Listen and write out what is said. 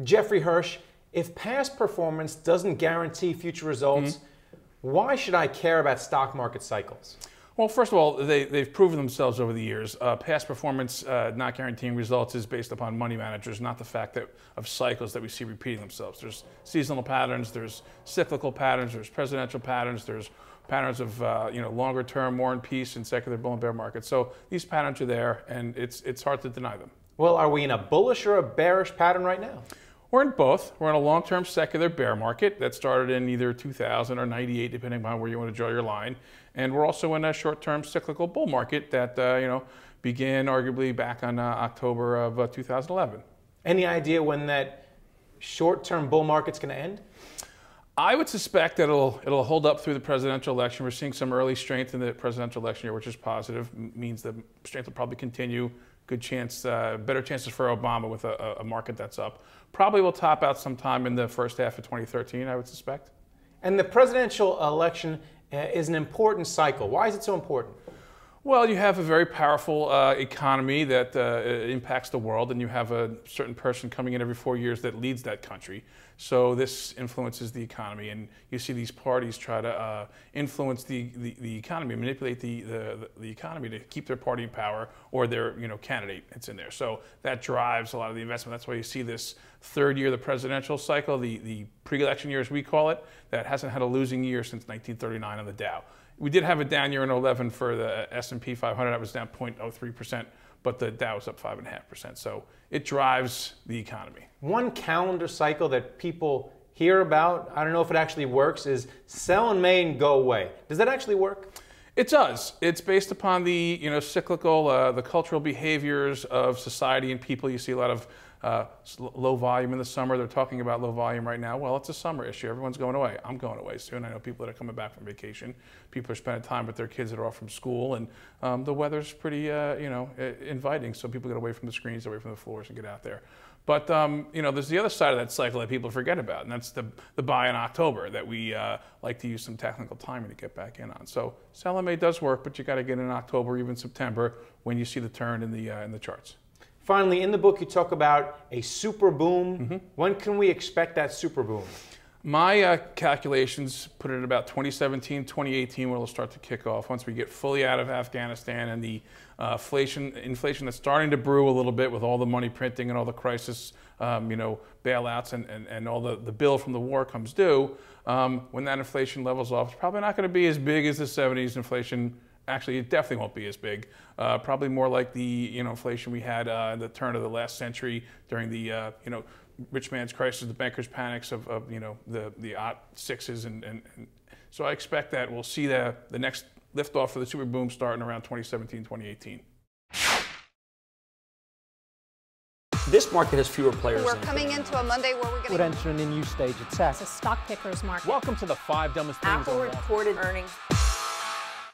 Jeffrey Hirsch, if past performance doesn't guarantee future results, why should I care about stock market cycles? Well, first of all, they've proven themselves over the years. Past performance not guaranteeing results is based upon money managers, not the fact that of cycles that we see repeating themselves. There's seasonal patterns, there's cyclical patterns, there's presidential patterns, there's patterns of longer term, war and peace, and secular bull and bear markets. So these patterns are there, and it's hard to deny them. Well, are we in a bullish or a bearish pattern right now? We're in both. We're in a long-term secular bear market that started in either 2000 or 98, depending on where you want to draw your line. And we're also in a short-term cyclical bull market that began arguably back on October of 2011. Any idea when that short-term bull market's going to end? I would suspect that it'll hold up through the presidential election. We're seeing some early strength in the presidential election year, which is positive. Means the strength will probably continue. Good chance, better chances for Obama with a market that's up. Probably will top out sometime in the first half of 2013, I would suspect. And the presidential election is an important cycle. Why is it so important? Well, you have a very powerful economy that impacts the world, and you have a certain person coming in every 4 years that leads that country. So this influences the economy, and you see these parties try to influence the economy, manipulate the economy to keep their party in power or their candidate that's in there. So that drives a lot of the investment. That's why you see this third year of the presidential cycle, the pre-election year as we call it, that hasn't had a losing year since 1939 on the Dow. We did have a down year in 2011 for the S&P 500. That was down 0.03%, but the Dow was up 5.5%. So it drives the economy. One calendar cycle that people hear about, I don't know if it actually works, is sell in May and go away. Does that actually work? It does. It's based upon the cyclical, the cultural behaviors of society and people. You see a lot of low volume in the summer. They're talking about low volume right now. Well, it's a summer issue. Everyone's going away. I'm going away soon. I know people that are coming back from vacation. People are spending time with their kids that are off from school, and the weather's pretty, inviting. So people get away from the screens, away from the floors, and get out there. But there's the other side of that cycle that people forget about, and that's the buy in October that we like to use some technical timing to get back in on. So sell in May does work, but you got to get in October, even September, when you see the turn in the charts. Finally, in the book, you talk about a super boom. When can we expect that super boom? My calculations put it at about 2017, 2018, where it'll start to kick off once we get fully out of Afghanistan and the inflation that's starting to brew a little bit with all the money printing and all the crisis, bailouts and all the bill from the war comes due. When that inflation levels off, it's probably not going to be as big as the 70s inflation. Actually, it definitely won't be as big. Probably more like the inflation we had in the turn of the last century during the rich man's crisis, the bankers' panics of the '6s, and so I expect that we'll see the next liftoff for the super boom starting around 2017, 2018. This market has fewer players. We're coming into a Monday where we're going to enter in a new stage of tech. It's a stock picker's market. Welcome to the 5 dumbest things. Apple reported earnings.